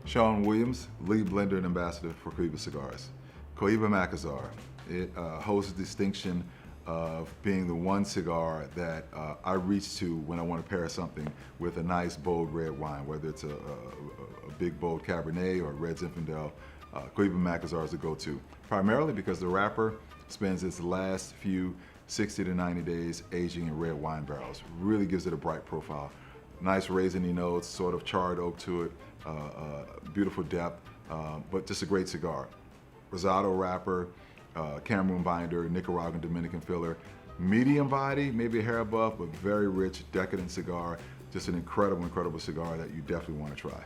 Sean Williams, lead blender and ambassador for Cohiba Cigars. Cohiba Macassar. It holds the distinction of being the one cigar that I reach to when I want to pair something with a nice bold red wine, whether it's a big bold Cabernet or a Red Zinfandel. Cohiba Macassar is the go-to, primarily because the wrapper spends its last few 60 to 90 days aging in red wine barrels. Really gives it a bright profile. Nice raisiny notes, sort of charred oak to it, beautiful depth, but just a great cigar. Rosado wrapper, Cameroon binder, Nicaraguan Dominican filler, medium body, maybe a hair above, but very rich, decadent cigar. Just an incredible, incredible cigar that you definitely want to try.